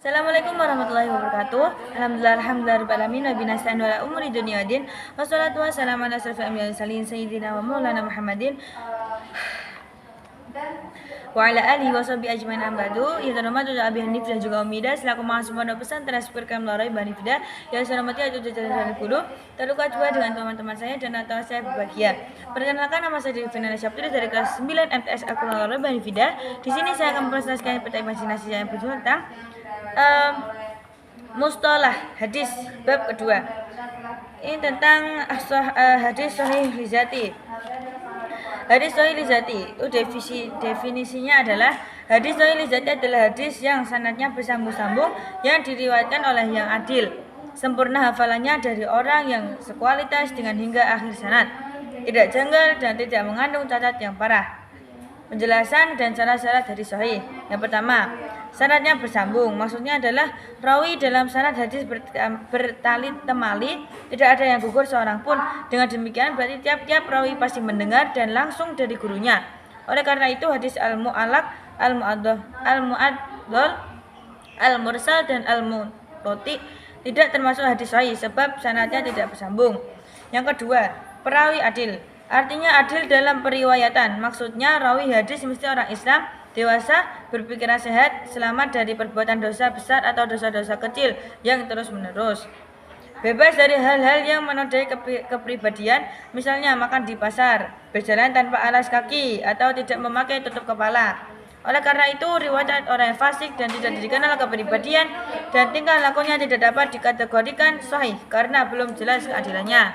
Assalamualaikum warahmatullahi wabarakatuh. Alhamdulillah nabi nasta'in wala umuri dunia din. Wassalatu wassalamu ala asrofil anbiya'i wal mursalin sayyidina wa maulana Muhammadin wa ala alihi wa sahbihi ajmain ambadu. Ya terhormat Dr. Abi Hanif dan juga Umida selaku mahasiswa pesantren Spirkam Larai Bani Fida yang saya hormati itu jajaran guru terluka juga dengan teman-teman saya dan atau saya berbahagia. Perkenalkan, nama saya Devina Syaptri dari kelas 9 MTS Akula Larai Bani Fida. Di sini saya akan mempresentasikan peta imajinasi saya yang berjudul tentang mustalah hadis bab kedua. Ini tentang hadis sahih lizati. Hadis sahih lizati itu definisinya adalah hadis sahih lizati adalah hadis yang sanadnya bersambung-sambung yang diriwayatkan oleh yang adil, sempurna hafalannya dari orang yang sekualitas dengan hingga akhir sanad, tidak janggal dan tidak mengandung cacat yang parah. Penjelasan dan syarat-syarat hadis sahih. Yang pertama, sanadnya bersambung. Maksudnya adalah rawi dalam sanad hadis bertali temali, tidak ada yang gugur seorang pun. Dengan demikian berarti tiap-tiap rawi pasti mendengar dan langsung dari gurunya. Oleh karena itu hadis al-mu'allaq, al-mu'addal, al-mursal dan al-munqati tidak termasuk hadis sahih sebab sanadnya tidak bersambung. Yang kedua, perawi adil. Artinya adil dalam periwayatan. Maksudnya rawi hadis mesti orang Islam, dewasa, berpikiran sehat, selamat dari perbuatan dosa besar atau dosa-dosa kecil yang terus-menerus. Bebas dari hal-hal yang menodai kepribadian, misalnya makan di pasar, berjalan tanpa alas kaki, atau tidak memakai tutup kepala. Oleh karena itu, riwayat orang yang fasik dan tidak dikenal kepribadian dan tingkah lakunya tidak dapat dikategorikan sahih karena belum jelas keadilannya.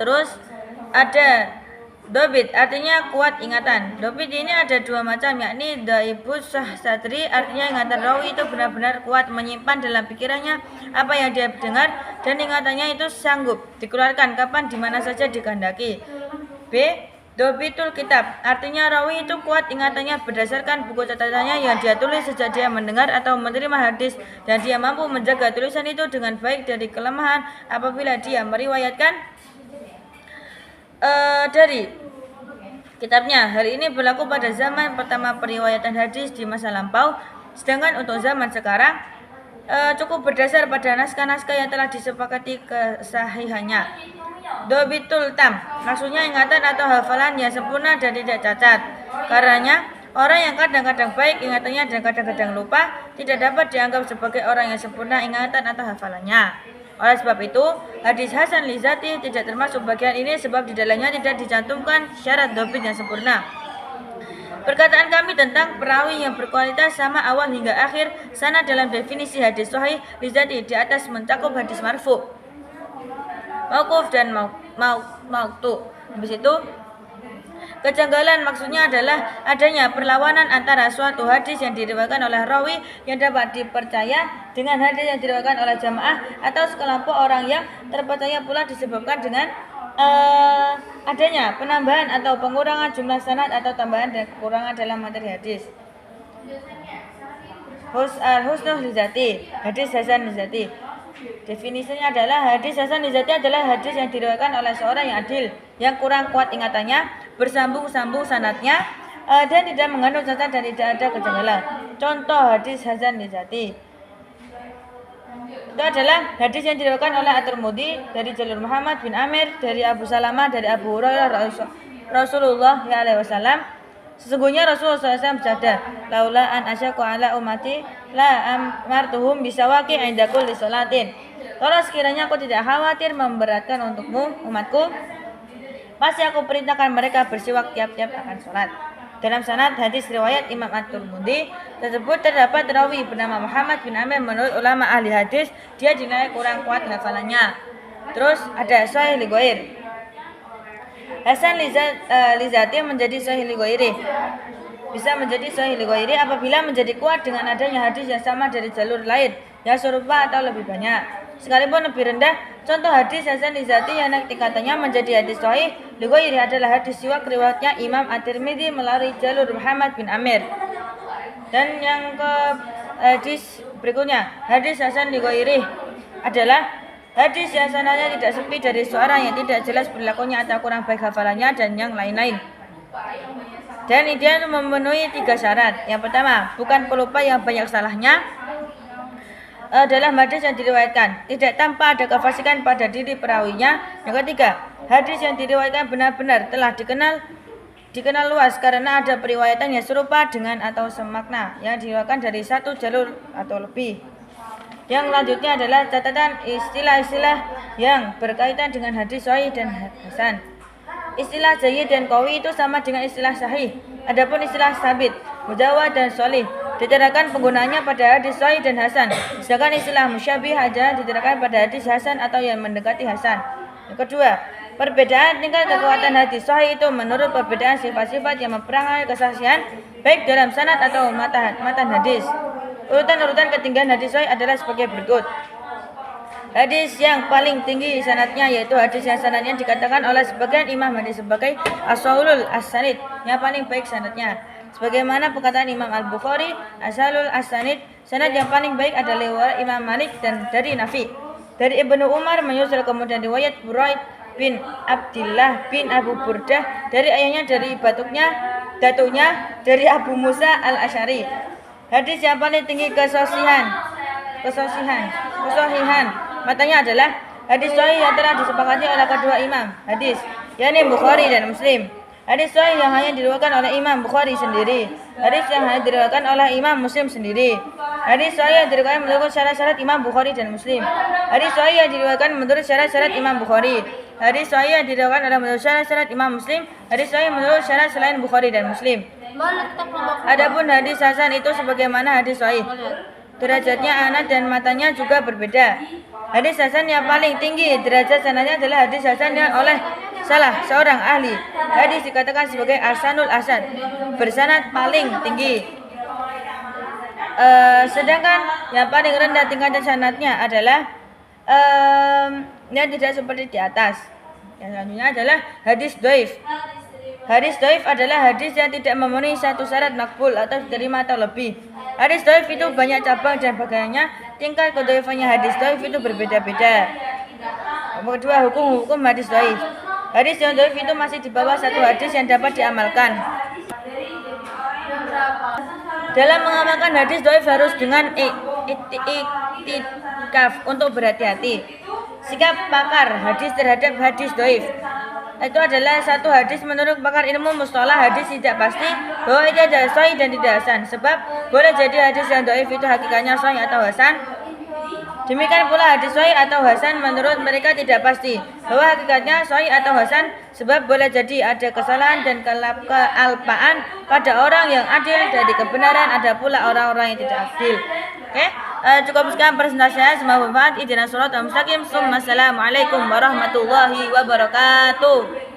Terus ada dobit, artinya kuat ingatan. Dobit ini ada dua macam, yakni dhaibus satri, artinya ingatan rawi itu benar-benar kuat menyimpan dalam pikirannya apa yang dia dengar dan ingatannya itu sanggup dikeluarkan kapan di mana saja dikehendaki. B. Dobitul kitab, artinya rawi itu kuat ingatannya berdasarkan buku catatannya yang dia tulis sejak dia mendengar atau menerima hadis, dan dia mampu menjaga tulisan itu dengan baik dari kelemahan apabila dia meriwayatkan dari kitabnya. Hal ini berlaku pada zaman pertama periwayatan hadis di masa lampau, sedangkan untuk zaman sekarang cukup berdasar pada naskah-naskah yang telah disepakati kesahihannya. Dobitul tam, maksudnya ingatan atau hafalan yang sempurna dan tidak cacat. Karenanya orang yang kadang-kadang baik ingatannya dan kadang-kadang lupa tidak dapat dianggap sebagai orang yang sempurna ingatan atau hafalannya. Oleh sebab itu, hadis hasan lizati tidak termasuk bagian ini sebab di dalamnya tidak dicantumkan syarat dobit yang sempurna. Perkataan kami tentang perawi yang berkualitas sama awal hingga akhir sanad dalam definisi hadis sahih lizati di atas mencakup hadis marfu, mauquf dan mauqtu. Habis itu kejanggalan maksudnya adalah adanya perlawanan antara suatu hadis yang diriwayatkan oleh rawi yang dapat dipercaya dengan hadis yang diriwayatkan oleh jamaah atau sekelompok orang yang terpercaya pula disebabkan dengan adanya penambahan atau pengurangan jumlah sanad atau tambahan dan kekurangan dalam materi hadis. Husnul lizati, hadis hasan lizati. Definisinya adalah hadis hasan lizati adalah hadis yang diriwayatkan oleh seorang yang adil, yang kurang kuat ingatannya, bersambung-sambung sanadnya, dan tidak mengandung cacat dan tidak ada kejanggalan. Contoh hadis hasan lizati itu adalah hadis yang diriwayatkan oleh At-Tirmidzi dari jalur Muhammad bin Amir dari Abu Salamah dari Abu Hurairah Rasulullah SAW. Sesungguhnya Rasulullah SAW bersabda, laula an asyaqa ala ummati la amartuhum bisawaki inda kulli salatin. Kalau sekiranya aku tidak khawatir memberatkan untukmu umatku, pasti aku perintahkan mereka bersiwak tiap-tiap akan sholat. Dalam sanad hadis riwayat Imam At-Tirmidzi tersebut terdapat rawi bernama Muhammad bin Amir. Menurut ulama ahli hadis, dia dinilai kurang kuat hafalannya. Terus ada sahih li ghair. Hasan lizati menjadi sahih li ghairi. Bisa menjadi sahih li ghairi apabila menjadi kuat dengan adanya hadis yang sama dari jalur lain yang serupa atau lebih banyak. Sekalipun lebih rendah, contoh hadis hasan lizati yang naik tingkatannya menjadi hadis sahih li ghairi adalah hadis siwak riwayatnya Imam At-Tirmidzi melalui jalur Muhammad bin Amir. Dan yang ke hadis berikutnya, hadis hasan li ghairi adalah hadis yang sanadnya tidak sepi dari seorang yang tidak jelas perilakunya atau kurang baik hafalannya dan yang lain-lain. Dan dia memenuhi 3 syarat. Yang pertama, bukan pelupah yang banyak salahnya. Dalam hadis yang diriwayatkan tidak tanpa ada kefasikan pada diri perawinya. Yang ketiga, hadis yang diriwayatkan benar-benar telah dikenal luas karena ada periwayatan yang serupa dengan atau semakna yang diriwayatkan dari satu jalur atau lebih. Yang selanjutnya adalah catatan istilah-istilah yang berkaitan dengan hadis sahih dan hasan. Istilah jayyid dan qawi itu sama dengan istilah sahih. Adapun istilah sabit, mujawad dan sholih diterapkan penggunaannya pada hadis sahih dan hasan. Sedangkan istilah musyabih aja diterapkan pada hadis hasan atau yang mendekati hasan. Yang kedua, perbedaan tingkat kekuatan hadis sahih itu menurut perbedaan sifat-sifat yang memperangai kesaksian baik dalam sanad atau matan hadis. Urutan ketinggian hadis sahih adalah sebagai berikut. Hadis yang paling tinggi sanadnya yaitu hadis yang sanadnya dikatakan oleh sebagian imam hadis sebagai as-sahulul as-sanid, yang paling baik sanadnya. Sebagaimana perkataan Imam Al-Bukhari, asalul as-sanid, sanad yang paling baik adalah Imam Malik dan dari Nafi. Dari Ibnu Umar menyusul kemudian riwayat Buraid bin Abdillah bin Abu Burdah dari ayahnya dari datunya dari Abu Musa al-Asy'ari. Hadis yang paling tinggi kesahihan matanya adalah hadis sahih yang telah disepakati oleh kedua imam hadis, yakni Bukhari dan Muslim. Hadis sahih yang hanya diriwayatkan oleh Imam Bukhari sendiri. Hadis yang hanya diriwayatkan oleh Imam Muslim sendiri. Hadis sahih yang diriwayatkan menurut syarat-syarat Imam Bukhari dan Muslim. Hadis sahih yang diriwayatkan menurut syarat-syarat Imam Bukhari. Hadis sahih yang diriwayatkan menurut syarat-syarat Imam Muslim. Hadis sahih menurut syarat selain Bukhari dan Muslim. Adapun hadis hasan itu sebagaimana hadis sahih. Derajatnya anak dan matanya juga berbeda. Hadis hasan yang paling tinggi derajat sanadnya adalah hadis hasan yang oleh salah seorang ahli hadis dikatakan sebagai Hasanul Hasan, bersanad paling tinggi. Sedangkan yang paling rendah tingkatan sanadnya adalah yang tidak seperti di atas. Yang selanjutnya adalah hadis dhaif. Hadis dhaif adalah hadis yang tidak memenuhi satu syarat makbul atau diterima atau lebih. Hadis dhaif itu banyak cabang dan bagiannya. Tingkat kedhaifannya hadis dhaif itu berbeda-beda. Kedua, hukum hadis dhaif. Hadis yang dhaif itu masih di bawah satu hadis yang dapat diamalkan. Dalam mengamalkan hadis dhaif harus dengan iktikaf untuk berhati-hati. Sikap pakar hadis terhadap hadis dhaif itu adalah satu hadis menurut pakar ilmu mustalah hadis tidak pasti bahwa itu adalah sahih dan tidak hasan, sebab boleh jadi hadis yang dhaif itu hakikatnya sahih atau hasan. Demikian pula hadis sahih atau hasan menurut mereka tidak pasti bahwa hakikatnya sahih atau hasan, sebab boleh jadi ada kesalahan dan kealpaan pada orang yang adil dari kebenaran, ada pula orang-orang yang tidak adil. Oke, cukup sekian presentasi saya, semoga bermanfaat. Ihdinas shiratal mustaqim. Assalamualaikum warahmatullahi wabarakatuh.